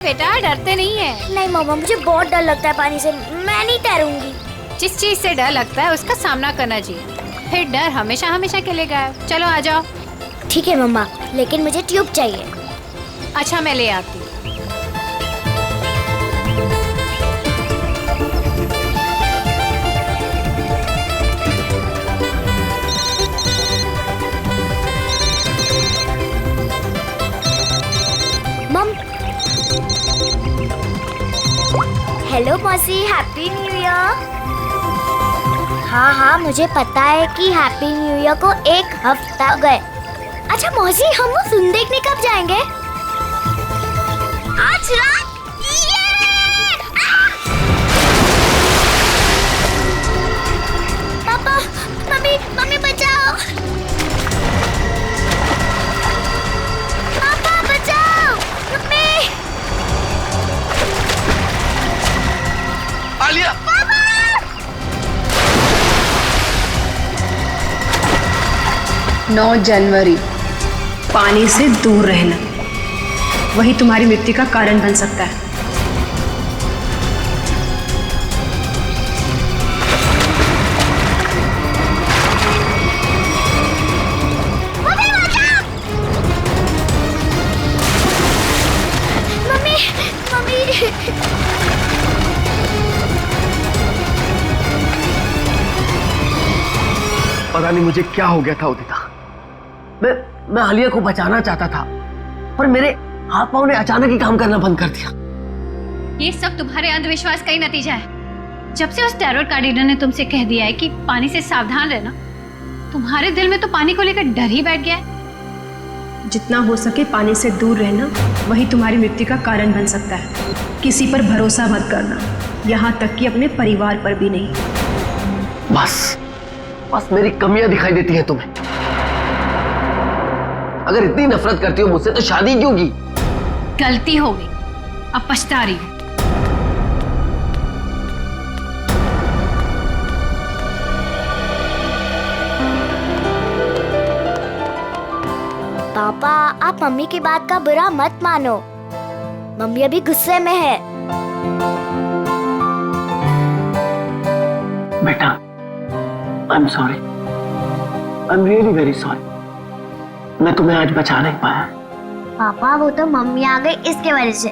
बेटा डरते नहीं है। नहीं मम्मा, मुझे बहुत डर लगता है पानी से, मैं नहीं तैरूंगी। जिस चीज से डर लगता है उसका सामना करना चाहिए, फिर डर हमेशा हमेशा के लिए गायब। चलो आ जाओ। ठीक है मम्मा, लेकिन मुझे ट्यूब चाहिए। अच्छा मैं ले आती हूँ। मम, हेलो मौसी, हैप्पी न्यू ईयर। हाँ, मुझे पता है कि हैप्पी न्यू ईयर को 1 हफ्ता गए। अच्छा मौसी, हम वो फिल्म देखने कब जाएंगे? आज रात। पापा, मम्मी बचाओ। पापा बचाओ, मम्मी। आलिया! 9 जनवरी, पानी से दूर रहना, वही तुम्हारी मृत्यु का कारण बन सकता है। मम्मी। पता नहीं मुझे क्या हो गया था उदिता। मैं आलिया को बचाना चाहता था, पर मेरे हाथ पांव ने अचानक ही काम करना बंद कर दिया। ये सब तुम्हारे अंधविश्वास का ही नतीजा है। जब से उस टैरोट कार्डिनर ने तुमसे कह दिया है कि पानी से सावधान रहना, तुम्हारे दिल में तो पानी को लेकर डर ही बैठ गया है। जितना हो सके पानी से दूर रहना, वही तुम्हारी मृत्यु का कारण बन सकता है। किसी पर भरोसा मत करना, यहाँ तक कि अपने परिवार पर भी नहीं। बस मेरी कमियां दिखाई देती हैं तुम्हें। अगर इतनी नफरत करती हो मुझसे तो शादी क्यों की? गलती हो गई, अब पछता रही हूँ। पापा, आप मम्मी की बात का बुरा मत मानो। मम्मी अभी गुस्से में है। बेटा, I'm sorry. I'm really very sorry. मैं तुम्हें आज बचा नहीं पाया। पापा, वो तो मम्मी आ गई इसके वजह से,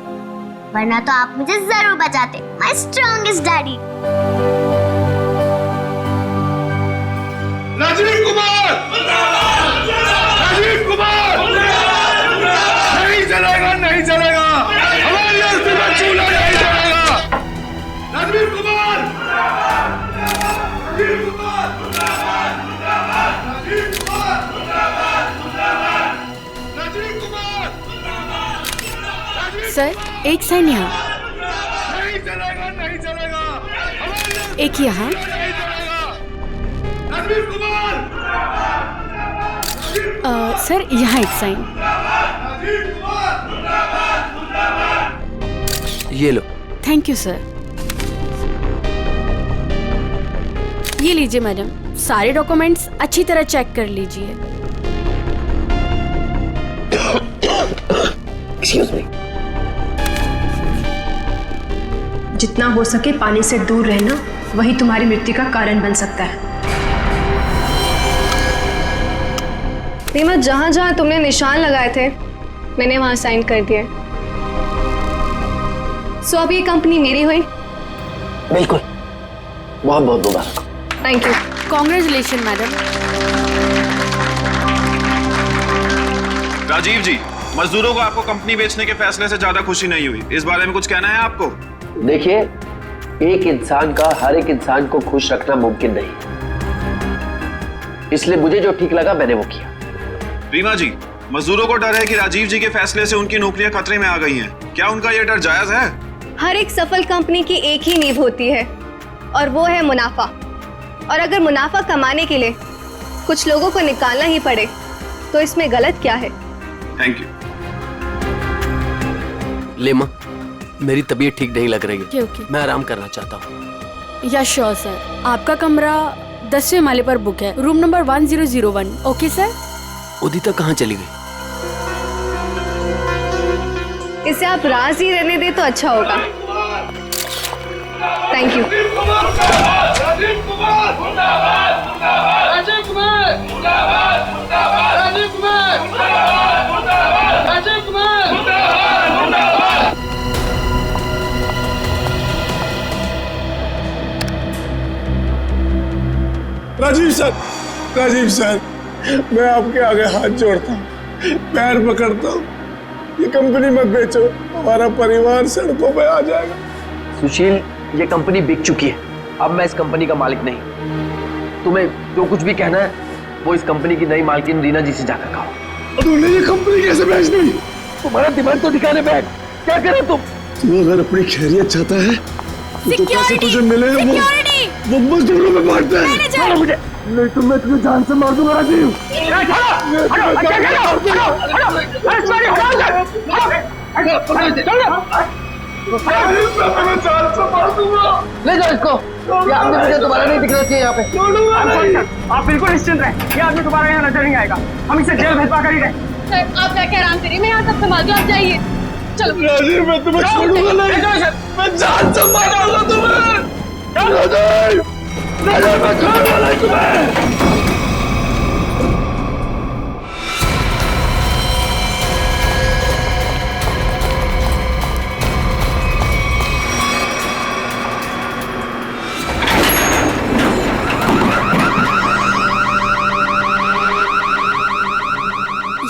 वरना तो आप मुझे जरूर बचाते। My strongest daddy. Rajiv Kumar! Rajiv Kumar! नहीं चलेगा, नहीं चलेगा। हमारी अस्थि में चूल्हा नहीं चलेगा। राजीव कुमार! राजीव कुमार! राजीव कुमार! राजीव कुमार! सर, एक साइन यहाँ, नहीं चलेगा, नहीं चलेगा। हमारी अस्थि एक यहाँ। में नहीं चलेगा। राजीव कुमार! सर यहाँ एक साइन। ये लो। Thank you sir. ये लीजिए मैडम, सारे डॉक्यूमेंट्स अच्छी तरह चेक कर लीजिए। Excuse me. जितना हो सके पानी से दूर रहना, वही तुम्हारी मृत्यु का कारण बन सकता है। रीमा, जहाँ जहाँ तुमने निशान लगाए थे मैंने वहाँ साइन कर दिए। सो अब ये कंपनी मेरी हुई। बिल्कुल, बहुत बहुत मुबारक। Thank you. Congratulation madam. Rajiv ji, मजदूरों को आपको कंपनी बेचने के फैसले से ज्यादा खुशी नहीं हुई, इस बारे में कुछ कहना है आपको? देखिए, एक इंसान का हर एक इंसान को खुश रखना मुमकिन नहीं, इसलिए मुझे जो ठीक लगा मैंने वो किया। रीमा जी, मजदूरों को डर है कि राजीव जी के फैसले से उनकी नौकरियां खतरे में आ गई हैं। क्या उनका यह डर जायज है? हर एक सफल कंपनी की एक ही नींव होती है और वो है मुनाफा। और अगर मुनाफा कमाने के लिए कुछ लोगों को निकालना ही पड़े तो इसमें गलत क्या है? Thank you. लेमा, मेरी तबीयत ठीक नहीं लग रही है। ओके। मैं आराम करना चाहता हूँ। या श्योर सर, आपका कमरा 10वें माले पर बुक है, room number 1001। Okay sir. Udita कहाँ चली गई? इसे आप राज ही रहने दें तो अच्छा होगा। Thank you. Rajiv Kumar Rajiv Kumar Rajiv Kumar Rajiv Kumar. Rajiv sir, मैं आपके आगे हाथ जोड़ता हूँ, पैर पकड़ता हूँ, ये कंपनी मत बेचो, हमारा परिवार सड़कों पे आ जाएगा। सुशील, ये कंपनी बिक चुकी है, अब मैं इस कंपनी का मालिक नहीं। तुम्हें जो कुछ भी कहना है वो इस कंपनी की नई मालकिन रीना जी से जाकर कहो। तूने ये कंपनी कैसे बेच दी? तुम्हारा दिमाग तो ठिकाने पे है, क्या करे तुम? तू अगर अपनी खैरियत चाहता है तो पैसे तुझे मिले वो मजदूरों में बांटता है। मुझे नहीं तो मैं तुझे जान से मार दूंगा राजीव। ले जाओ इसको, ये आदमी मुझे दोबारा नहीं दिखना चाहिए यहाँ पे। आप बिल्कुल निश्चिंत रहें, ये आदमी दोबारा यहाँ नजर नहीं आएगा। हम इसे जेल भिजवा कर ही रहे। सर आप जाके आराम करिए, मैं यहाँ सब संभाल दूँ, आप जाइए। चलो राजीव, मैं तुम्हें छोड़ूंगा नहीं, मैं जान से मारूंगा तुम्हें। राजीव, राजीव, मैं छोड़ूंगा नहीं तुम्हें।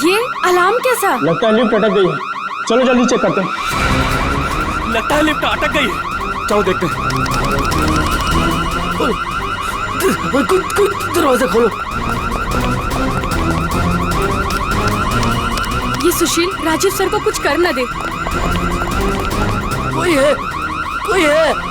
ये अलार्म कैसा? लगता है लिफ्ट अटक गई है, चलो जल्दी चेक करते हैं। लगता है लिफ्ट अटक गई है, चलो देखते हैं। दरवाजा खोलो। ये सुशील राजीव सर को कुछ कर न दे। कोई है, कोई है।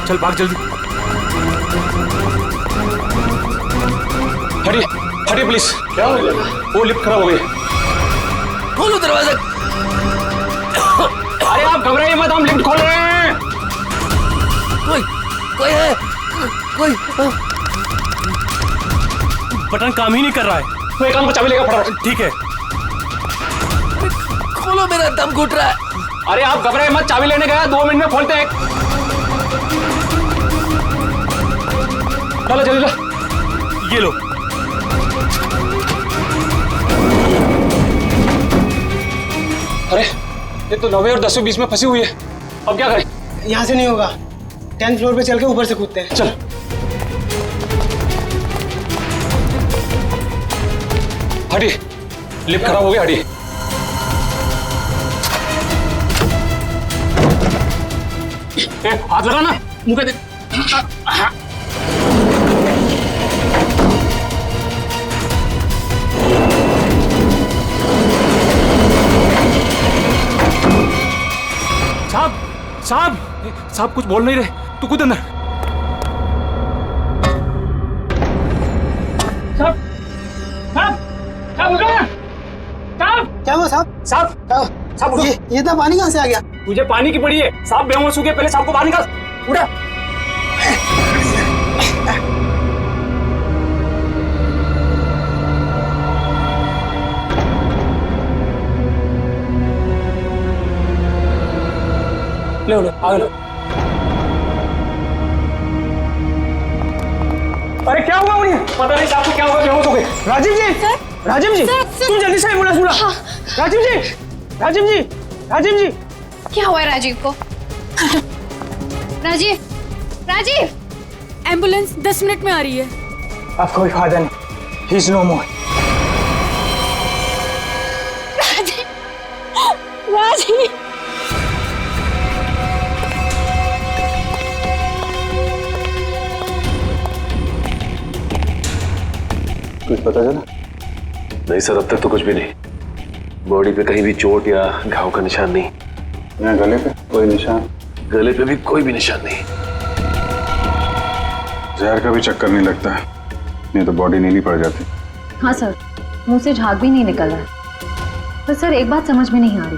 चल भाग जल्दी। हटिए हटिए प्लीज। क्या हो गया? वो लिफ्ट खराब हो गई। खोलो दरवाजा। अरे आप घबराइए मत, हम लिफ्ट खोल रहे हैं। कोई है, कोई। बटन काम ही नहीं कर रहा है। तो एक काम को चाबी लेगा फटाफट। ठीक है, खोलो, मेरा दम घुट रहा है। अरे आप घबराइए मत, चाबी लेने गया, 2 मिनट में खोलते हैं। चलो जल्दी ला, ये लो। अरे ये तो 9वीं और 10वीं बीच में फंसी हुई है, अब क्या करें? यहाँ से नहीं होगा, 10th फ्लोर पे चल के ऊपर से कूदते हैं। चल। हटिए, लिफ्ट खराब हो गया, हटिए। हाथ लगा ना मुंह पे दे। साहब साहब साहब कुछ बोल नहीं रहे, तू कूद अंदर। साहब साहब साहब उठो ना। साहब क्या हुआ साहब? साहब साहब उठिए। ये इतना पानी कहाँ से आ गया? तुझे पानी की पड़ी है, साहब बेहोश हो गए, पहले साहब को बाहर निकाल। उठा। ले ले आगे लो। अरे क्या हुआ उन्हें? पता नहीं साहब को क्या हुआ, बेहोश हो गए। राजीव जी, राजीव जी, तुम जल्दी से एम्बुलेंस बुलाओ। हाँ। राजीव जी, राजीव जी, राजीव जी। क्या हुआ है राजीव को? राजीव, राजीव। एम्बुलेंस 10 मिनट में आ रही है। अब कोई फायदा नहीं, ही इज नो मोर। राजीव, कुछ पता चला? नहीं सर, अब तक तो कुछ भी नहीं। बॉडी पे कहीं भी चोट या घाव का निशान नहीं। यहाँ गले पे कोई निशान? गले पे भी कोई भी निशान नहीं। जहर का भी चक्कर नहीं लगता है, नहीं तो बॉडी नीली पड़ जाती। हाँ सर, मुंह से झाग भी नहीं निकल रहा है। पर सर एक बात समझ में नहीं आ रही,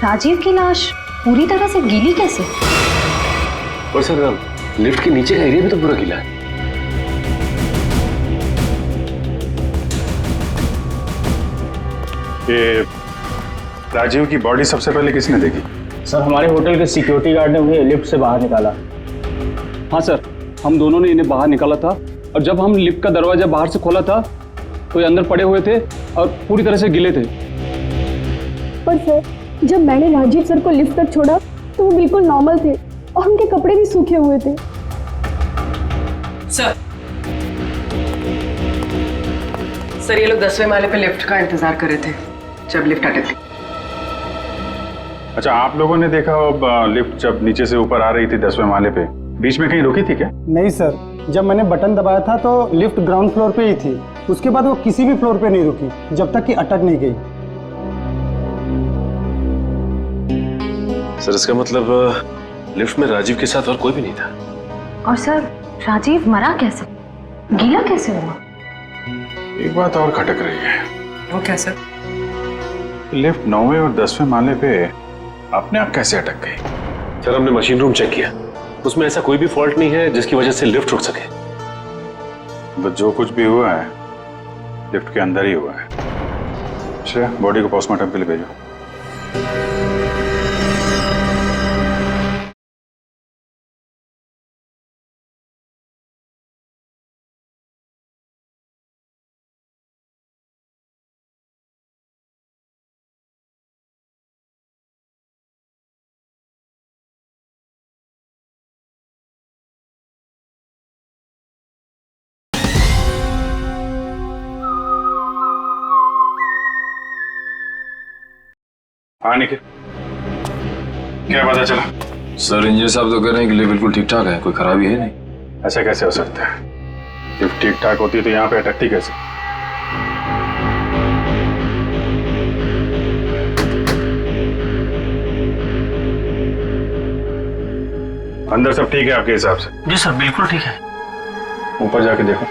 राजीव की लाश पूरी तरह से गीली कैसे? और सर लिफ्ट के नीचे का एरिया भी तो पूरा गीला है। ये राजीव की बॉडी सबसे पहले किसने देखी? सर हमारे होटल के सिक्योरिटी गार्ड ने उन्हें लिफ्ट से बाहर निकाला। हाँ सर, हम दोनों ने इन्हें बाहर निकाला था और जब हम लिफ्ट का दरवाजा बाहर से खोला था तो ये अंदर पड़े हुए थे और पूरी तरह से गिले थे। पर सर जब मैंने राजीव सर को लिफ्ट तक छोड़ा तो वो बिल्कुल नॉर्मल थे और उनके कपड़े भी सूखे हुए थे। सर ये लोग 10वें माले पे लिफ्ट का इंतजार कर रहे थे जब लिफ्ट अटक गई। अच्छा, आप लोगों ने देखा लिफ्ट जब नीचे से ऊपर आ रही थी 10वें माले पे, बीच में कहीं रुकी थी क्या? नहीं सर, जब मैंने बटन दबाया था तो लिफ्ट ग्राउंड फ्लोर पे ही थी। उसके बाद वो किसी भी फ्लोर पे नहीं रुकी जब तक कि अटक नहीं गई। सर इसका मतलब लिफ्ट में राजीव के साथ और कोई भी नहीं था। और सर राजीव मरा कैसे, गीला कैसे हुआ? एक बात और खटक रही है। वो क्या सर? लिफ्ट 9वें और 10वें माले पे अपने आप कैसे अटक गई? सर हमने मशीन रूम चेक किया, उसमें ऐसा कोई भी फॉल्ट नहीं है जिसकी वजह से लिफ्ट रुक सके। बस जो कुछ भी हुआ है लिफ्ट के अंदर ही हुआ है। अच्छा, बॉडी को पोस्टमार्टम के लिए भेजो। हाँ निखिल, क्या पता चला? सर इंजीनियर साहब तो कह रहे हैं कि लिफ्ट बिल्कुल ठीक ठाक है, कोई खराबी है नहीं। ऐसा कैसे हो सकता है? लिफ्ट ठीक ठाक होती तो यहाँ पे अटकती कैसे? अंदर सब ठीक है आपके हिसाब से? जी सर बिल्कुल ठीक है। ऊपर जाके देखो।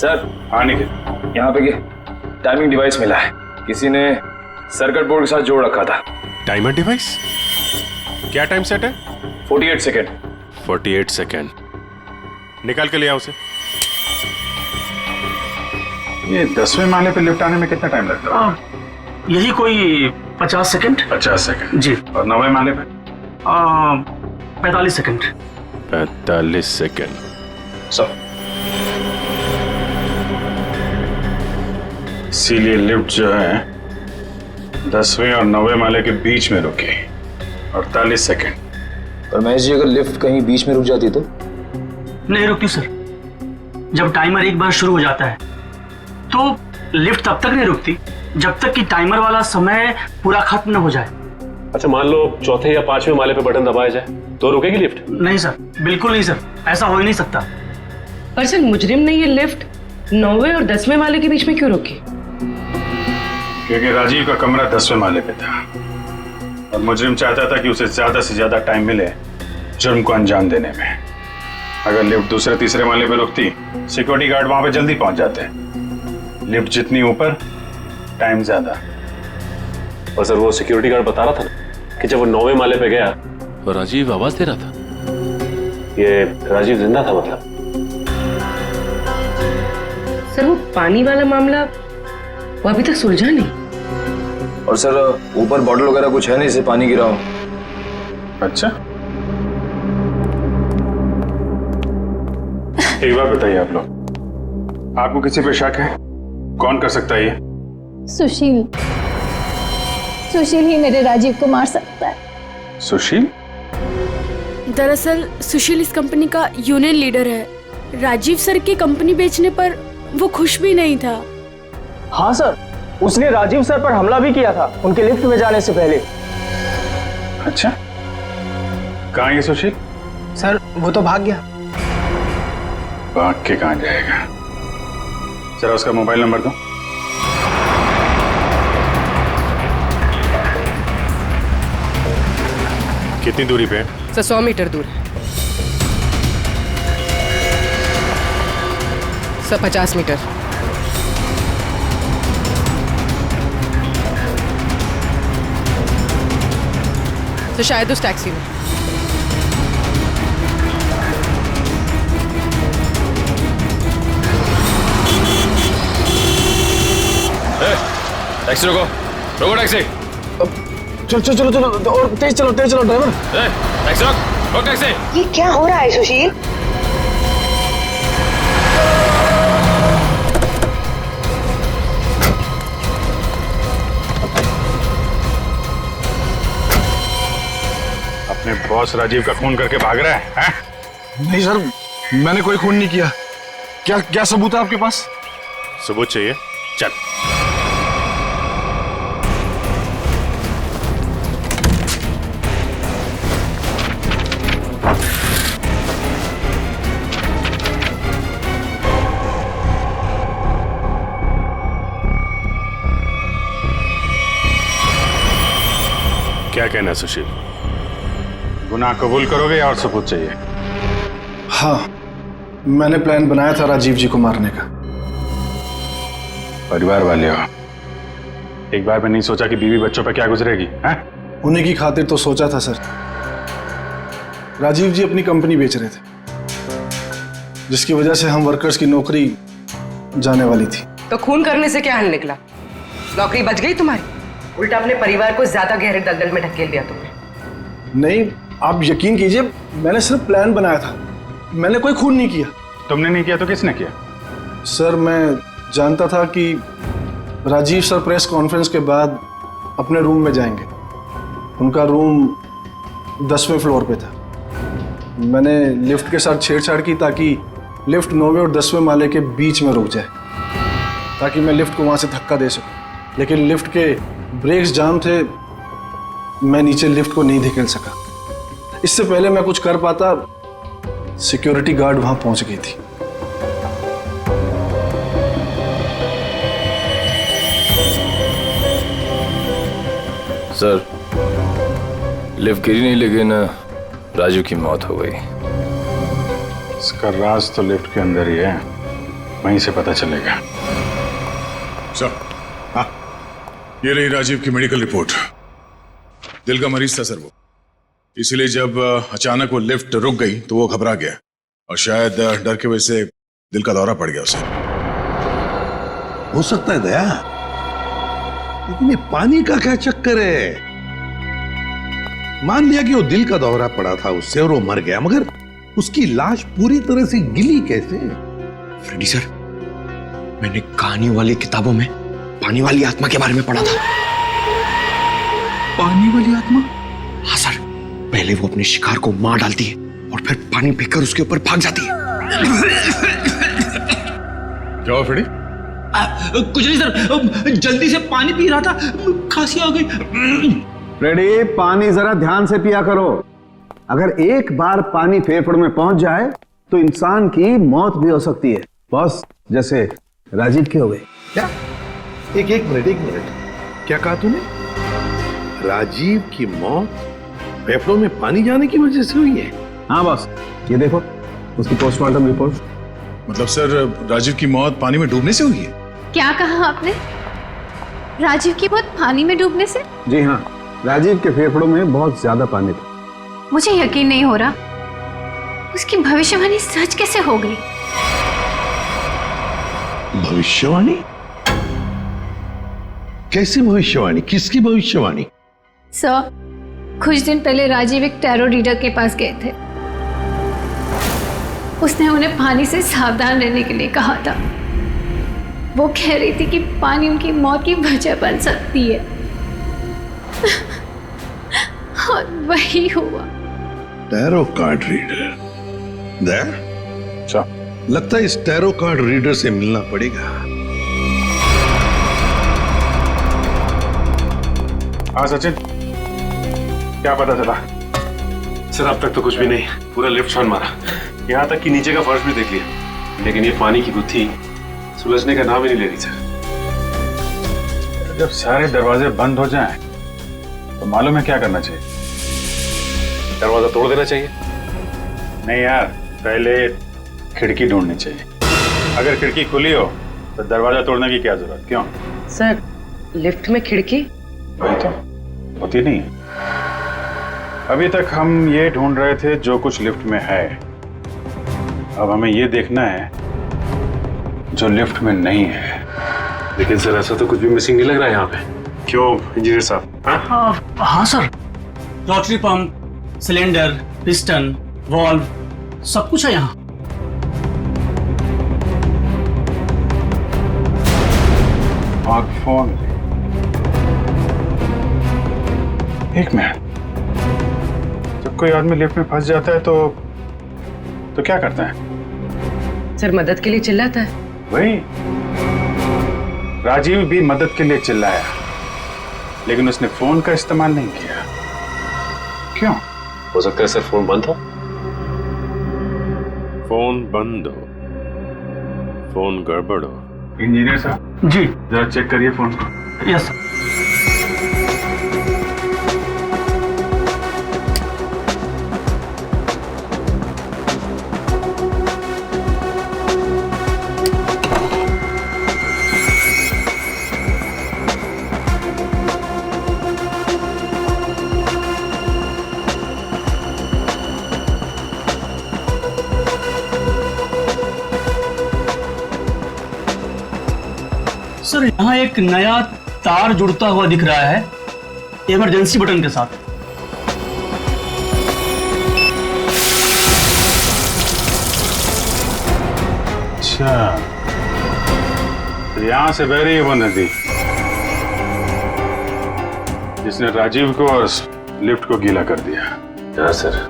सर हाँ निखिल, यहाँ पे टाइमिंग डिवाइस मिला है, किसी ने सर्किट बोर्ड के साथ जोड़ रखा था। Timer device? क्या टाइम सेट है? 48 सेकेंड। 48 सेकेंड। निकाल के ले आओ उसे। ये 10वें माले पे लिफ्ट आने में कितना टाइम लगता है? यही कोई 50 सेकंड। 50 सेकेंड जी। और 9वें माले पे? 45 सेकंड। 45 सेकेंड। सर इसीलिए लिफ्ट जो है 10वें और 9वें माले के बीच में रुकी 48 सेकेंड। पर महेश जी, अगर लिफ्ट कहीं बीच में रुक जाती तो? नहीं रुकती सर। जब टाइमर एक बार शुरू हो जाता है तो लिफ्ट तब तक नहीं रुकती जब तक कि टाइमर वाला समय पूरा खत्म न हो जाए। अच्छा, मान लो चौथे या 5वें माले पे बटन दबाया जाए तो रुकेगी लिफ्ट? नहीं सर, बिल्कुल नहीं सर, ऐसा हो ही नहीं सकता। पर सर मुजरिम ने ये लिफ्ट 9वें और 10वें माले के बीच में क्यों रोकी? क्योंकि राजीव का कमरा 10वें माले पे था और मुजरिम चाहता था कि उसे ज्यादा से ज्यादा टाइम मिले जुर्म को अंजाम देने में। अगर लिफ्ट दूसरे तीसरे माले पे रुकती, सिक्योरिटी गार्ड वहां पे जल्दी पहुंच जाते। लिफ्ट जितनी ऊपर, टाइम ज्यादा। और सर वो सिक्योरिटी गार्ड बता रहा था ना कि जब वो 9वें माले पे गया तो राजीव आवाज दे रहा था। ये राजीव जिंदा था मतलब? सर वो पानी वाला मामला वो अभी तक सुलझा नहीं। और सर ऊपर बॉटल वगैरह कुछ है नहीं, इसे पानी गिरा हो। अच्छा, एक बात बताइए आप लोग, आपको किसी पे शक है? कौन कर सकता है ये? सुशील। सुशील ही मेरे राजीव को मार सकता है। सुशील? दरअसल सुशील इस कंपनी का यूनियन लीडर है। राजीव सर की कंपनी बेचने पर वो खुश भी नहीं था। हाँ सर, उसने राजीव सर पर हमला भी किया था उनके लिफ्ट में जाने से पहले। अच्छा, कहाँ है ये सुशील? सर वो तो भाग गया। भाग के कहाँ जाएगा? जरा उसका मोबाइल नंबर दो। कितनी दूरी पे है? सर 100 मीटर दूर है। Sir 50 metre. तो शायद उस टैक्सी में। टैक्सी रोको, रोको टैक्सी। चलो चलो चलो चलो और तेज चलो ड्राइवर। टैक्सी रोक टैक्सी। ये क्या हो रहा है सुशील? अपने बॉस राजीव का खून करके भाग रहा है, हैं? नहीं सर, मैंने कोई खून नहीं किया। क्या सबूत है आपके पास? सबूत चाहिए? चल। क्या कहना है सुशील? गुनाह कबूल करोगे या और सबूत चाहिए? हाँ, मैंने प्लान बनाया था राजीव जी को मारने का। परिवार वाले हो, एक बार में नहीं सोचा कि बीवी बच्चों पर क्या गुजरेगी, हैं? उन्हीं की खातिर तो सोचा था सर। राजीव जी अपनी कंपनी बेच रहे थे, जिसकी वजह से हम वर्कर्स की नौकरी जाने वाली थी। तो खून करने से क्या हल निकला? नौकरी बच गई तुम्हारी? उल्टा अपने परिवार को ज्यादा गहरे दलदल में ढकेल दिया तुमने। नहीं, आप यकीन कीजिए, मैंने सिर्फ प्लान बनाया था, मैंने कोई खून नहीं किया। तुमने नहीं किया तो किसने किया? सर मैं जानता था कि राजीव सर प्रेस कॉन्फ्रेंस के बाद अपने रूम में जाएंगे। उनका रूम 10वें फ्लोर पे था। मैंने लिफ्ट के साथ छेड़छाड़ की ताकि लिफ्ट 9वें और 10वें माले के बीच में रुक जाए, ताकि मैं लिफ्ट को वहां से धक्का दे सकूं। लेकिन लिफ्ट के ब्रेक्स जाम थे, मैं नीचे लिफ्ट को नहीं धकेल सका। इससे पहले मैं कुछ कर पाता, सिक्योरिटी गार्ड वहां पहुंच गई थी। सर, लिफ्ट गिरी नहीं लेकिन राजू की मौत हो गई। इसका राज तो लिफ्ट के अंदर ही है, वहीं से पता चलेगा। सर, हाँ, ये रही राजीव की मेडिकल रिपोर्ट। दिल का मरीज था सर वो, इसीलिए जब अचानक वो लिफ्ट रुक गई तो वो घबरा गया और शायद डर की वजह से दिल का दौरा पड़ गया उसे। हो सकता है दया, लेकिन ये पानी का क्या चक्कर है? मान लिया कि वो दिल का दौरा पड़ा था उससे और वो मर गया, मगर उसकी लाश पूरी तरह से गिली कैसे? फ्रेडी सर, मैंने कहानियों वाली किताबों में पानी वाली आत्मा के बारे में पढ़ा था। पानी वाली आत्मा? हाँ सर, पहले वो अपने शिकार को मार डालती है और फिर पानी फेंककर उसके ऊपर भाग जाती है। क्या हुआ फ्रेडी? कुछ नहीं सर, जल्दी से पानी पी रहा था, खांसी आ गई। फ्रेडी, पानी जरा ध्यान से पिया करो। अगर एक बार पानी फेफड़ों में पहुंच जाए तो इंसान की मौत भी हो सकती है, बॉस, जैसे राजीव के हो गए। क्या? एक मिनट, क्या कहा तूने? राजीव की मौत फेफड़ों में पानी जाने की वजह से हुई है? हाँ बॉस, ये देखो उसकी पोस्टमार्टम रिपोर्ट। मतलब सर, राजीव की मौत पानी में डूबने से हुई है? क्या कहा आपने? राजीव की मौत पानी में डूबने से? जी हाँ, राजीव के फेफड़ों में बहुत ज्यादा पानी था। मुझे यकीन नहीं हो रहा, उसकी भविष्यवाणी सच कैसे हो गई? भविष्यवाणी? कैसी भविष्यवाणी? किसकी भविष्यवाणी? सर, कुछ दिन पहले राजीव एक टैरो रीडर के पास गए थे। उसने उन्हें पानी से सावधान रहने के लिए कहा था। वो कह रही थी कि पानी उनकी मौत की वजह बन सकती है। और वही हुआ। Tarot card reader? लगता है इस टैरो कार्ड रीडर से मिलना पड़ेगा। हाँ सचिन, क्या पता चला? सर अब तक तो कुछ भी नहीं, पूरा लिफ्ट छान मारा, यहाँ तक कि नीचे का फर्श भी देख लिया, लेकिन ये पानी की गुत्थी सुलझने का नाम ही नहीं ले रही सर। जब सारे दरवाजे बंद हो जाएं, तो मालूम है क्या करना चाहिए? दरवाजा तोड़ देना चाहिए। नहीं यार, पहले खिड़की ढूंढनी चाहिए। अगर खिड़की खुली हो तो दरवाजा तोड़ने की क्या जरूरत? क्यों सर, लिफ्ट में खिड़की? वही तो होती नहीं है। अभी तक हम ये ढूंढ रहे थे जो कुछ लिफ्ट में है, अब हमें ये देखना है जो लिफ्ट में नहीं है। लेकिन सर ऐसा तो कुछ भी मिसिंग नहीं लग रहा है यहाँ पे। क्यों इंजीनियर साहब? हाँ sir, rotary pump, cylinder, piston, valve, सब कुछ है यहाँ। और फोन, एक मिनट, जब कोई आदमी लिफ्ट में फंस जाता है तो क्या करता है? सर मदद के लिए चिल्लाता है। वही, राजीव भी मदद के लिए चिल्लाया, लेकिन उसने फोन का इस्तेमाल नहीं किया। क्यों? हो सकता है सर फोन बंद हो। फोन बंद हो, फोन गड़बड़ हो। इंजीनियर साहब जी, जरा चेक करिए फोन को। Yes sir. सर यहाँ एक नया तार जुड़ता हुआ दिख रहा है इमरजेंसी बटन के साथ। अच्छा, तो यहां से बह रही है वो नदी जिसने राजीव को और लिफ्ट को गीला कर दिया। हाँ सर,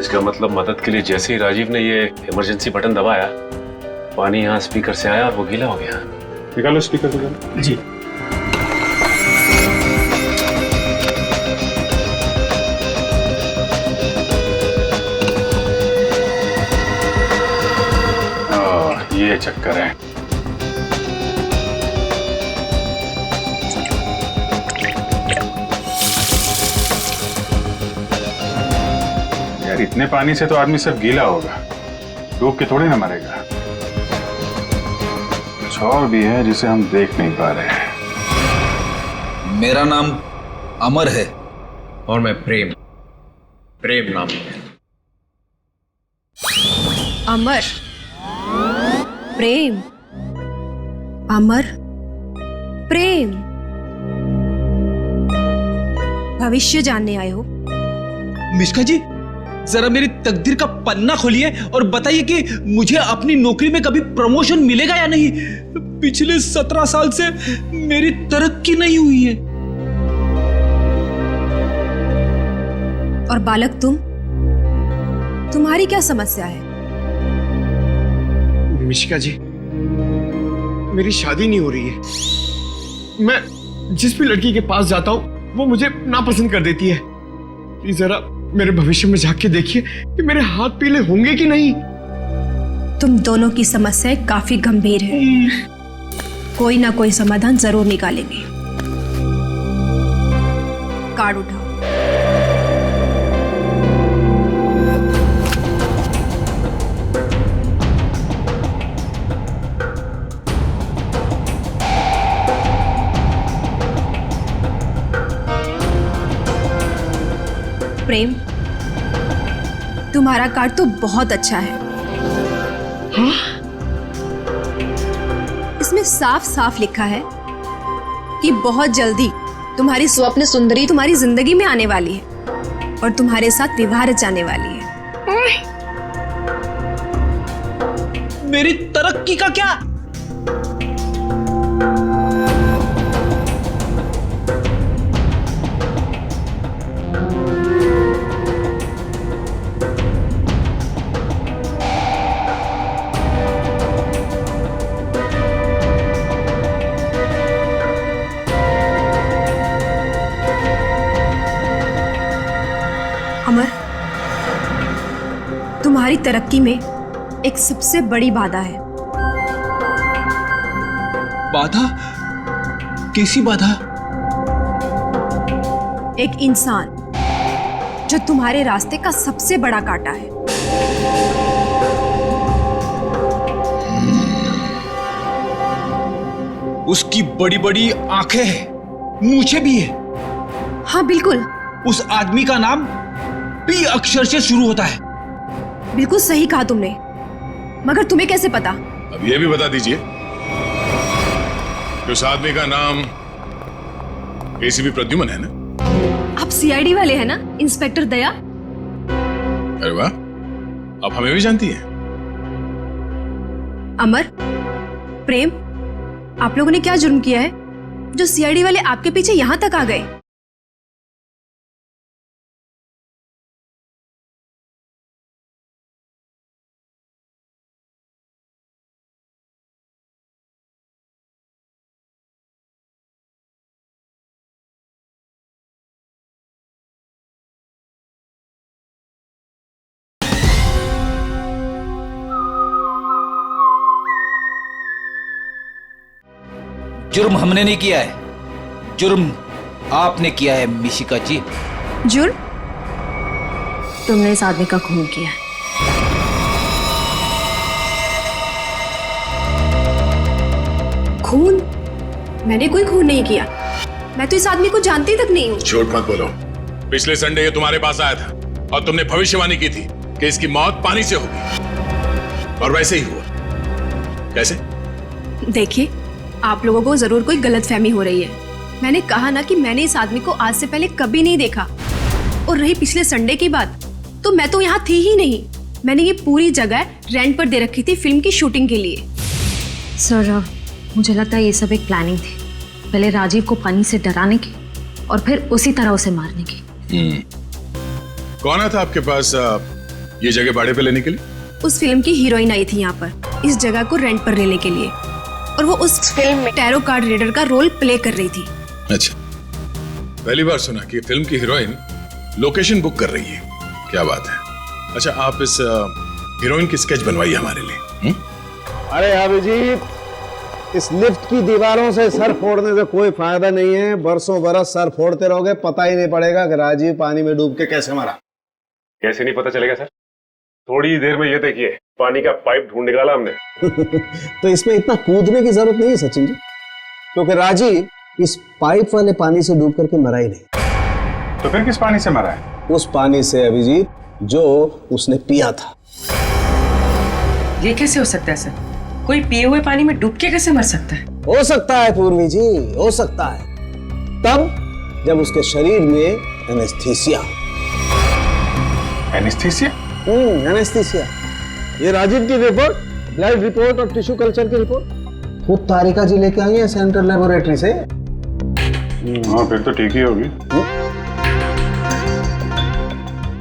इसका मतलब मदद के लिए जैसे ही राजीव ने ये इमरजेंसी बटन दबाया, पानी यहाँ स्पीकर से आया और वो गीला हो गया। निकालो स्पीकर को। जी। ये चक्कर है। यार इतने पानी से तो आदमी सब गीला होगा, डूब के थोड़ी ना मरेगा। कुछ और भी है जिसे हम देख नहीं पा रहे हैं। मेरा नाम अमर है और मैं प्रेम नाम है। अमर, प्रेम, अमर, प्रेम। भविष्य जानने आए हो? मिश्का जी, जरा मेरी तकदीर का पन्ना खोलिए और बताइए कि मुझे अपनी नौकरी में कभी प्रमोशन मिलेगा या नहीं। पिछले 17 साल से मेरी तरक्की नहीं हुई है। और बालक तुम्हारी क्या समस्या है? मिशिका जी, मेरी शादी नहीं हो रही है। मैं जिस भी लड़की के पास जाता हूँ वो मुझे नापसंद कर देती है। प्लीज जरा मेरे भविष्य में झांक के देखिए कि मेरे हाथ पीले होंगे कि नहीं। तुम दोनों की समस्याएं काफी गंभीर है, कोई ना कोई समाधान जरूर निकालेंगे। कार्ड उठाओ। प्रेम, तुम्हारा कार्ड तो बहुत अच्छा है। हाँ? इसमें साफ साफ लिखा है कि बहुत जल्दी तुम्हारी स्वप्न सुंदरी तुम्हारी जिंदगी में आने वाली है और तुम्हारे साथ विवाह रचाने वाली है। मेरी तरक्की का क्या? अमर, तुम्हारी तरक्की में एक सबसे बड़ी बाधा है। बाधा? कैसी बाधा? एक इंसान जो तुम्हारे रास्ते का सबसे बड़ा कांटा है। उसकी बड़ी बड़ी आंखें हैं, मूछें भी है। हाँ बिल्कुल। उस आदमी का नाम पी अक्षर से शुरू होता है। बिल्कुल सही कहा तुमने, मगर तुम्हें कैसे पता? अब ये भी बता दीजिए कि उस आदमी का नाम एसीपी प्रद्युमन है ना? आप सीआईडी वाले हैं ना, इंस्पेक्टर दया? अरे वाह, आप हमें भी जानती हैं। अमर, प्रेम, आप लोगों ने क्या जुर्म किया है जो सीआईडी वाले आपके पीछे यहां तक आ गए? जुर्म हमने नहीं किया है, जुर्म आपने किया है मिशिका जी। जुर्म? तुमने इस आदमी का खून किया है। खून? मैंने कोई खून नहीं किया। मैं तो इस आदमी को जानती तक नहीं हूँ। झूठ मत बोलो। पिछले संडे ये तुम्हारे पास आया था और तुमने भविष्यवाणी की थी कि इसकी मौत पानी से होगी, और वैसे ही हुआ। कैसे? देखिए, आप लोगों को जरूर कोई गलतफहमी हो रही है। मैंने कहा ना कि मैंने इस आदमी को आज से पहले कभी नहीं देखा। और रही पिछले संडे की बात, तो मैं तो यहाँ थी ही नहीं। मैंने ये पूरी जगह रेंट पर दे रखी थी फिल्म की शूटिंग के लिए। सर, मुझे लगता है ये सब एक प्लानिंग थी, पहले राजीव को पानी से डराने की और फिर उसी तरह उसे मारने की। कौन आया था आपके पास ये जगह भाड़े पे लेने के लिए? उस फिल्म की हीरोइन आई थी यहाँ पर इस जगह को रेंट पर लेने के लिए, और वो उस फिल्म में टैरो कार्ड रीडर का रोल प्ले कर रही थी। अच्छा, पहली बार सुना कि फिल्म की हीरोइन लोकेशन बुक कर रही है। क्या बात है। अच्छा, आप इस हीरोइन की स्केच बनवाइए हमारे लिए। अरे अभिजीत, इस लिफ्ट की दीवारों से सर फोड़ने से कोई फायदा नहीं है। बरसों बरस सर फोड़ते रहोगे, पता ही नहीं पड़ेगा कि राजीव पानी में डूब के कैसे मरा। कैसे नहीं पता चलेगा सर? थोड़ी देर में ये देखिए, पानी का पाइप ढूंढ निकाला हमने। तो इसमें इतना कूदने की जरूरत नहीं है सचिन जी, क्योंकि राजीव इस पाइप वाले पानी से डूब करके मरा ही नहीं। तो फिर किस पानी से मरा है? उस पानी से अभिजीत जो उसने पिया था। ये कैसे हो सकता है सर? कोई पिए हुए पानी में डूब के कैसे मर सकता है? हो सकता है पूर्वी जी, हो सकता है, तब जब उसके शरीर में एनेस्थीसिया। एनेस्थीसिया? एनेस्थीसिया। ये राजीव की रिपोर्ट, ब्लड रिपोर्ट और टिश्यू कल्चर की रिपोर्ट खुद तारिका जी लेके आई है सेंट्रल लेबोरेटरी से। हाँ, फिर तो ठीक ही होगी।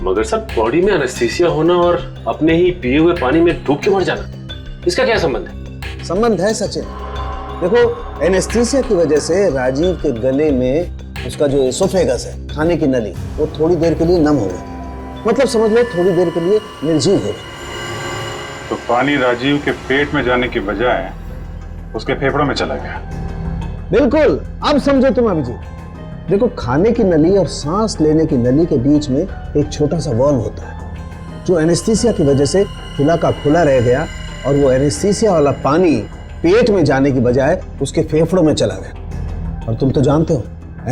मगर सर, बॉडी में एनेस्थीसिया होना और अपने ही पिए हुए पानी में डूब के मर जाना, इसका क्या संबंध है? संबंध है सचिन। देखो, एनेस्थीसिया की वजह से राजीव के गले में उसका जो एसोफेगस है, खाने की नली, वो थोड़ी देर के लिए नम हो गई। मतलब समझ लो थोड़ी देर के लिए निर्जीव हो गई। तो पानी राजीव के पेट में जाने की बजाय उसके फेफड़ों में चला गया। बिल्कुल, अब समझो तुम अभिजीत। देखो, खाने की नली और सांस लेने की नली के बीच में एक छोटा सा वॉल्व होता है, जो एनेस्थीसिया की वजह से खुला का खुला रह गया, और वो एनेस्थीसिया वाला पानी पेट में जाने की बजाय उसके फेफड़ों में चला गया। और तुम तो जानते हो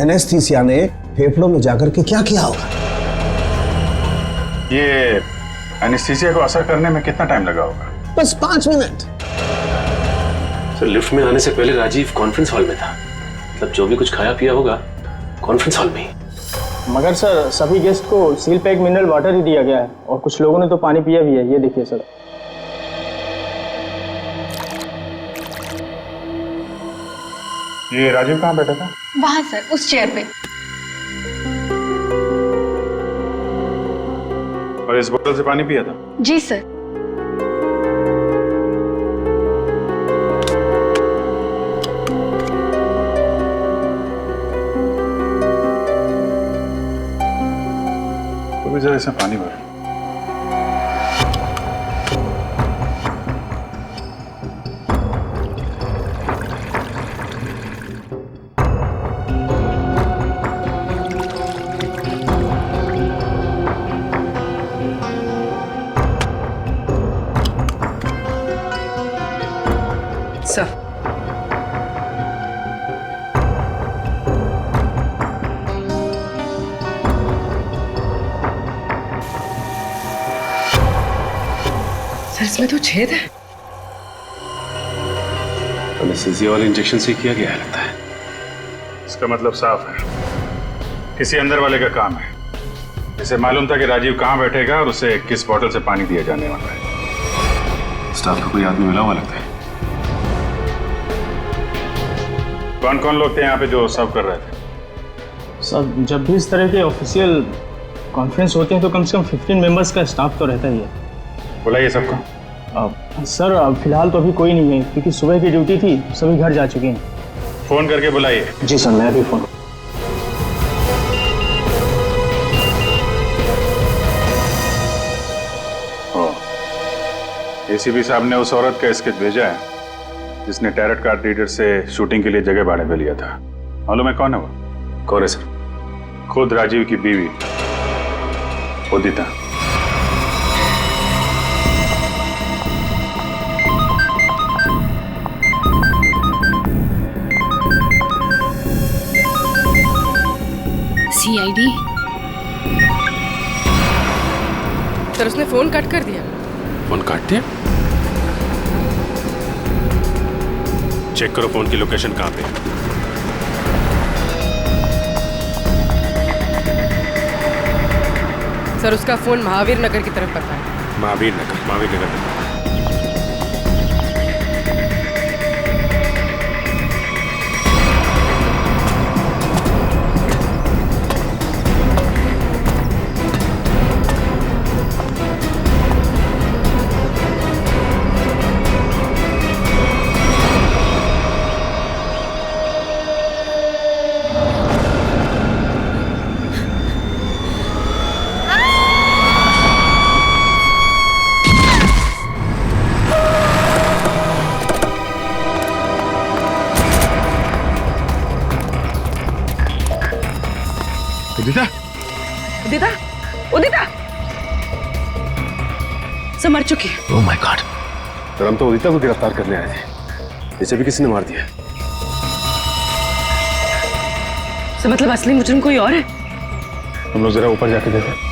एनेस्थीसिया ने फेफड़ों में जाकर के क्या किया होगा। ये एनेस्थीसिया को असर करने में कितना टाइम लगा होगा? बस 5 मिनट। सर, लिफ्ट में आने से पहले राजीव कॉन्फ्रेंस हॉल में था। मतलब जो भी कुछ खाया पिया होगा कॉन्फ्रेंस हॉल में ही। मगर सर, सभी गेस्ट को सील पैक मिनरल वाटर ही दिया गया है, और कुछ लोगों ने तो पानी पिया भी है। ये देखिए सर। ये राजीव कहाँ बैठा था? वहां सर, उस चेयर पे। और इस बोतल से पानी पिया था? जी सर। अभी जरा इसमें पानी भर। सर इसमें तो छेद है। एनेस्थीसिया वाले इंजेक्शन से किया गया है लगता है। इसका मतलब साफ है, किसी अंदर वाले का काम है। इसे मालूम था कि राजीव कहाँ बैठेगा और उसे किस बोतल से पानी दिया जाने वाला है। स्टाफ का कोई आदमी मिला हुआ लगता है। कौन कौन लोग थे यहाँ पे जो सर्व कर रहे थे? सर जब भी इस तरह के ऑफिशियल कॉन्फ्रेंस होते हैं तो कम से कम 15 मेंबर्स का स्टाफ तो रहता ही है। बुलाइए सबको। सर फिलहाल तो अभी कोई नहीं है क्योंकि सुबह की ड्यूटी थी, सभी घर जा चुके हैं। फोन करके बुलाइए। जी सर, मैं अभी फोन। एसीपी साहब ने उस औरत का स्केच भेजा है जिसने टैरट कार्ड रीडर से शूटिंग के लिए जगह भाड़े पे लिया था। मालूम है कौन है वो? कौन है सर? खुद राजीव की बीवी उदिता। सीआईडी। सर उसने फोन कट कर दिया। फोन काट दिया? चेक करो फोन की लोकेशन कहाँ पे है। सर उसका फोन महावीर नगर की तरफ पता है। महावीर नगर। उदिता, उदिता, उदिता सब मर चुकी है। Oh my God. सर हम तो उदिता को गिरफ्तार करने आए थे, इसे भी किसी ने मार दिया। सर मतलब असली मुजरिम कोई और है? हम लोग जरा ऊपर जाके देखें।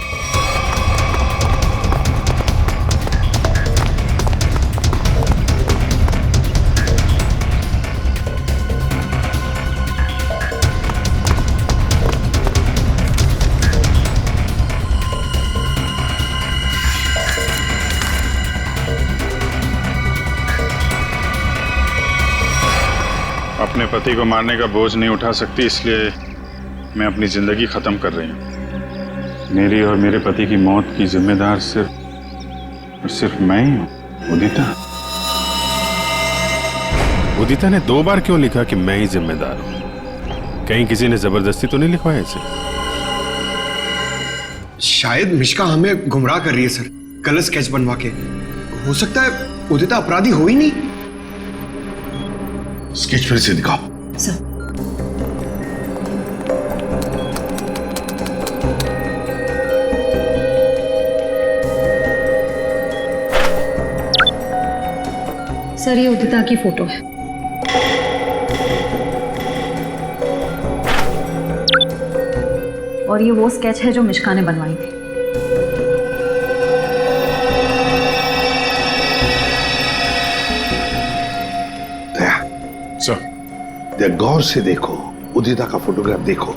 अपने पति को मारने का बोझ नहीं उठा सकती, इसलिए मैं अपनी जिंदगी खत्म कर रही हूँ। मेरी और मेरे पति की मौत की जिम्मेदार सिर्फ मैं ही हूँ। उदिता ने 2 बार क्यों लिखा कि मैं ही जिम्मेदार हूँ? कहीं किसी ने जबरदस्ती तो नहीं लिखवाया इसे? शायद मिश्का हमें गुमराह कर रही है सर, गलत स्केच बनवा के। हो सकता है उदिता अपराधी हो ही नहीं। स्केच फिर से दिखाओ। सर सर ये उदिता की फोटो है। और ये वो स्केच है जो मिश्का ने बनवाई थी। गौर से देखो, उदिता का फोटोग्राफ देखो।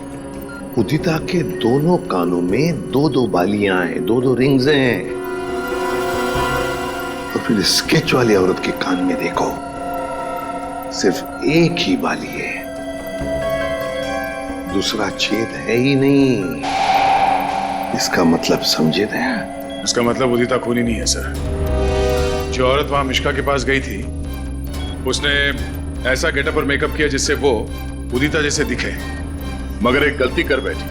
उदिता के दोनों कानों में 2-2 बालियां हैं, 2-2 रिंग्स हैं। और फिर स्केच वाली औरत के कान में देखो, सिर्फ एक ही बाली है, दूसरा छेद है ही नहीं। इसका मतलब समझे ना? इसका मतलब उदिता खूनी नहीं है सर। जो औरत वहां मिश्का के पास गई थी उसने ऐसा गेटअप और मेकअप किया जिससे वो उदिता जैसे दिखे, मगर एक गलती कर बैठी,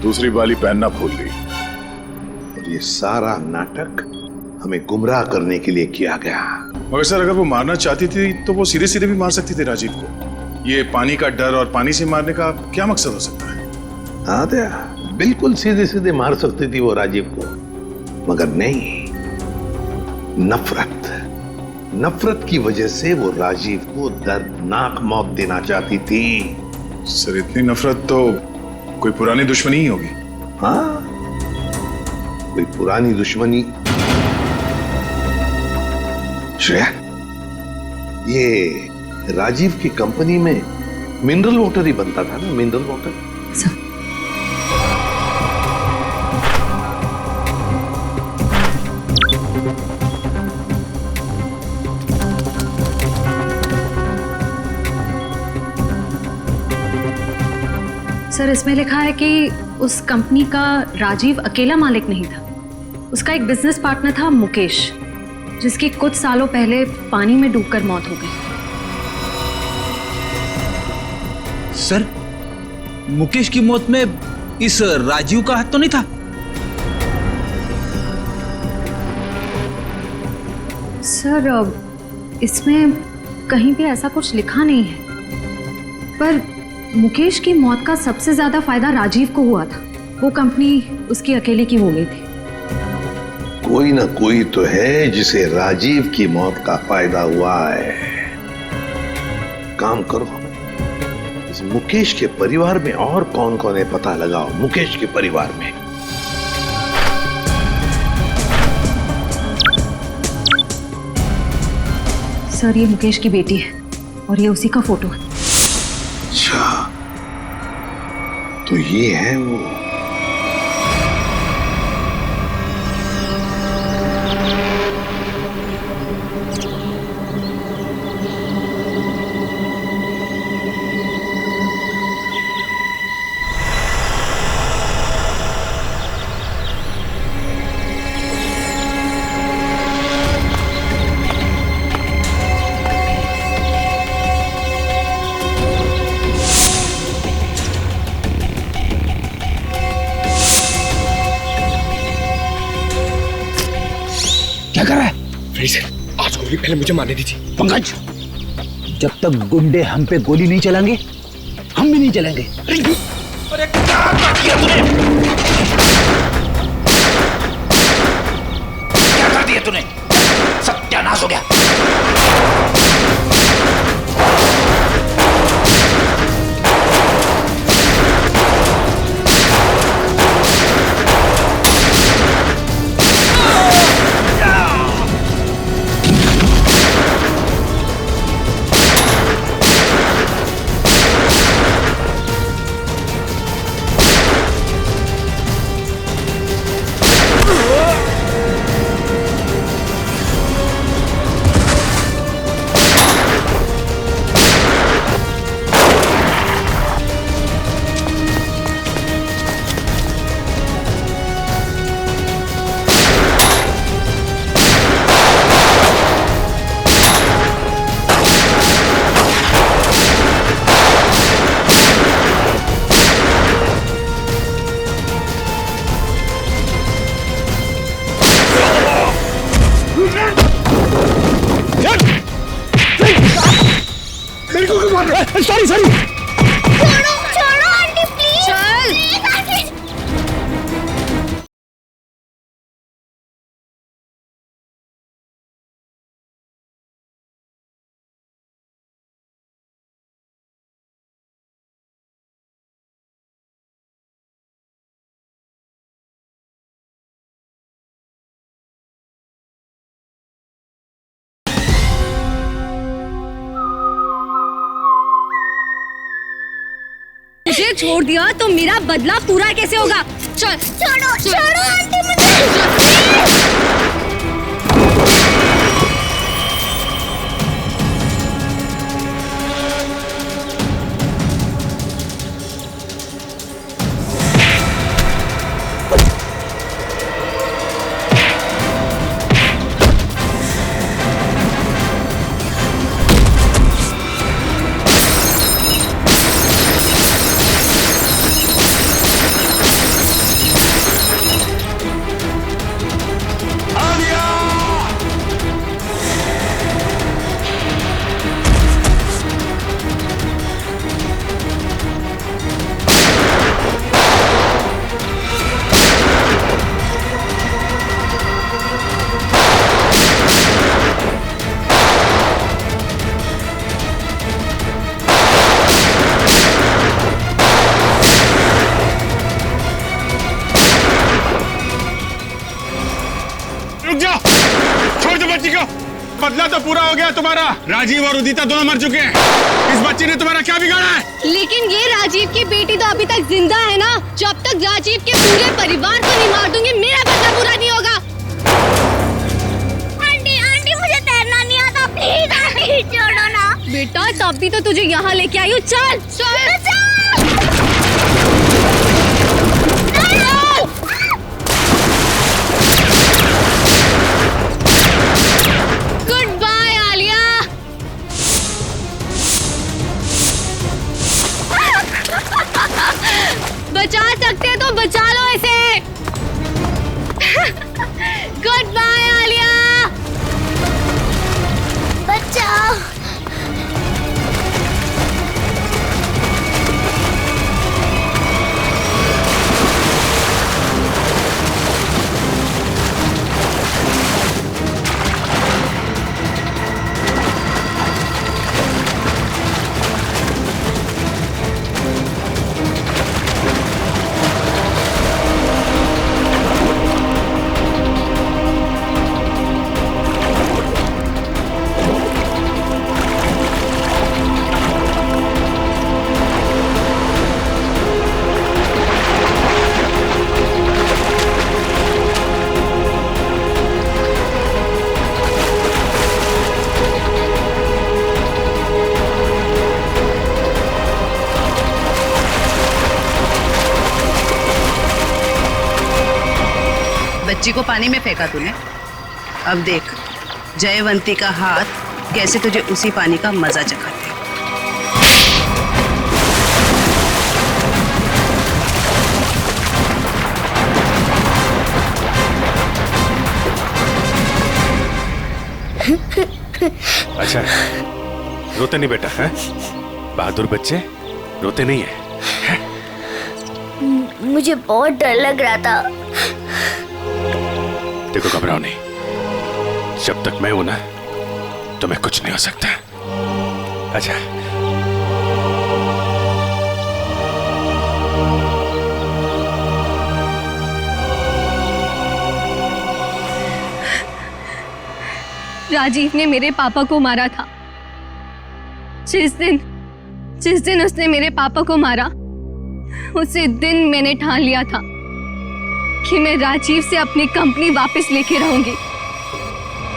दूसरी बाली पहनना भूल गई। ये सारा नाटक हमें गुमराह करने के लिए किया गया। मगर सर, अगर वो मारना चाहती थी तो वो सीधे सीधे भी मार सकती थी राजीव को। ये पानी का डर और पानी से मारने का क्या मकसद हो सकता है? हाँ दया, बिल्कुल सीधे सीधे मार सकती थी वो राजीव को, मगर नहीं, नफरत की वजह से वो राजीव को दर्दनाक मौत देना चाहती थी। सर, इतनी नफरत तो कोई पुरानी दुश्मनी ही होगी। हाँ, कोई पुरानी दुश्मनी। श्रेया, ये राजीव की कंपनी में मिनरल वाटर ही बनता था ना, मिनरल वाटर। सर, इसमें लिखा है कि उस कंपनी का राजीव अकेला मालिक नहीं था। उसका एक बिजनेस पार्टनर था मुकेश, जिसकी कुछ सालों पहले पानी में डूबकर मौत हो गई। सर, मुकेश की मौत में इस राजीव का हाथ तो नहीं था? सर, इसमें कहीं भी ऐसा कुछ लिखा नहीं है, पर मुकेश की मौत का सबसे ज्यादा फायदा राजीव को हुआ था। वो कंपनी उसकी अकेले की हो गई थी। कोई ना कोई तो है जिसे राजीव की मौत का फायदा हुआ है। काम करो, इस मुकेश के परिवार में और कौन कौन है पता लगाओ। मुकेश के परिवार में सर, ये मुकेश की बेटी है और ये उसी का फोटो है। अच्छा, तो ये है वो। क्या कर रहा है? आज गोली पहले मुझे मारने दी थी। पंकज, जब तक गुंडे हम पे गोली नहीं चलाएंगे, हम भी नहीं चलेंगे। अरे क्या कर दिया तूने? क्या कर दिया तूने? सत्यानाश हो गया। सॉरी छोड़ो छोड़ो आंटी प्लीज। चल आंटी। मुझे छोड़ दिया तो मेरा बदला पूरा कैसे होगा? चल छोड़ो छोड़ो आंटी मुझे। बदला तो पूरा हो गया तुम्हारा। राजीव और उदिता दोनों मर चुके हैं। इस बच्ची ने तुम्हारा क्या बिगाड़ा है? लेकिन ये राजीव की बेटी तो अभी तक जिंदा है ना। जब तक राजीव के पूरे परिवार को नहीं मार दूंगी मेरा बदला पूरा नहीं होगा। आंटी आंटी मुझे तैरना नहीं आता, प्लीज आंटी छोड़ो ना। बेटा तब भी तो तुझे यहाँ लेके आई हूँ। चल चल गुड बाय आलिया। बचा सकते हैं तो बचा लो इसे। Good bye Alia. बचाओ। बच्ची को पानी में फेंका तूने। अब देख जयवंती का हाथ कैसे तुझे उसी पानी का मजा चखाते। अच्छा रोते नहीं बेटा है? बहादुर बच्चे रोते नहीं है? मुझे बहुत डर लग रहा था। देखो घबराओ नहीं, जब तक मैं हूं ना तुम्हें कुछ नहीं हो सकता। अच्छा राजीव ने मेरे पापा को मारा था। जिस दिन उसने मेरे पापा को मारा उसी दिन मैंने ठान लिया था कि मैं राजीव से अपनी कंपनी वापस लेके रहूंगी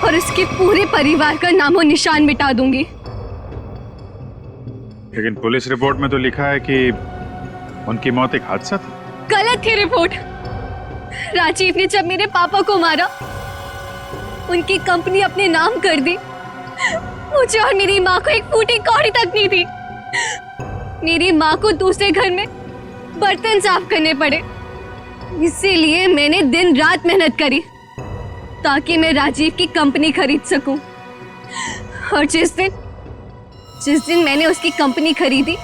और उसके पूरे परिवार का नामो निशान मिटा दूंगी। लेकिन पुलिस रिपोर्ट में तो लिखा है कि उनकी मौत एक हादसा थी। गलत थी रिपोर्ट। राजीव ने जब मेरे पापा को मारा उनकी कंपनी अपने नाम कर दी। मुझे और मेरी माँ को एक फूटी कौड़ी तक नहीं थी। मेरी माँ को दूसरे घर में बर्तन साफ करने पड़े। इसीलिए मैंने दिन रात मेहनत करी ताकि मैं राजीव की कंपनी खरीद सकूं। और जिस दिन मैंने उसकी कंपनी खरीदी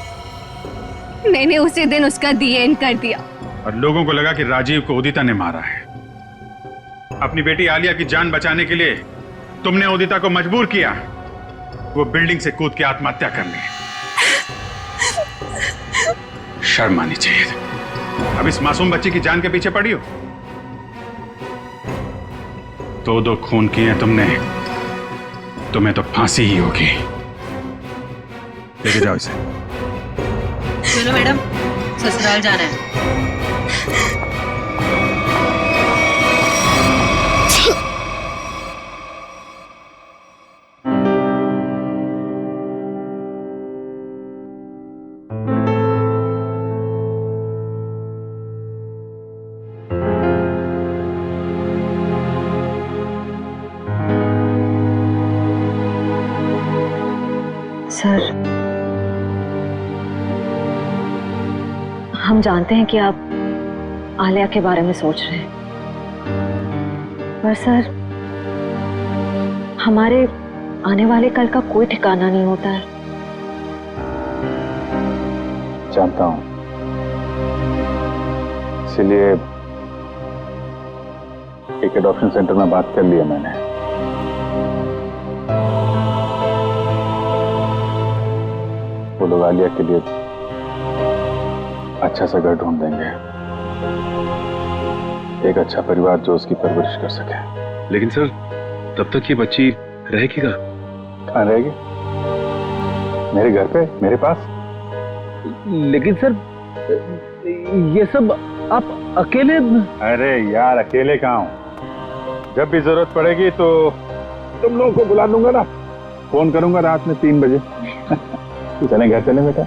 मैंने उसी दिन उसका डीएन कर दिया। और लोगों को लगा कि राजीव को उदिता ने मारा है। अपनी बेटी आलिया की जान बचाने के लिए तुमने उदिता को मजबूर किया वो बिल्डिंग से कूद के आत्महत्या करने। शर्म आनी चाहिए। अब इस मासूम बच्ची की जान के पीछे पड़ी हो। दो खून किए तुमने, तुम्हें तो फांसी ही होगी। लेके जाओ इसे। चलो मैडम ससुराल जाना है। सर हम जानते हैं कि आप आलिया के बारे में सोच रहे हैं, पर सर हमारे आने वाले कल का कोई ठिकाना नहीं होता है। जानता हूं, इसीलिए एक एडॉप्शन सेंटर में बात कर लिया मैंने। वो लोग आलिया के लिए अच्छा सा घर ढूंढ देंगे, एक अच्छा परिवार जो उसकी परवरिश कर सके। लेकिन सर तब तक ये बच्ची रहेगी कहाँ रहेगी? मेरे घर पे, मेरे पास। लेकिन सर ये सब आप अकेले? अरे यार अकेले कहाँ हूँ? जब भी जरूरत पड़ेगी तो तुम लोगों को बुला दूंगा ना, फोन करूंगा रात में 3 बजे। चलें घर चलें बेटा।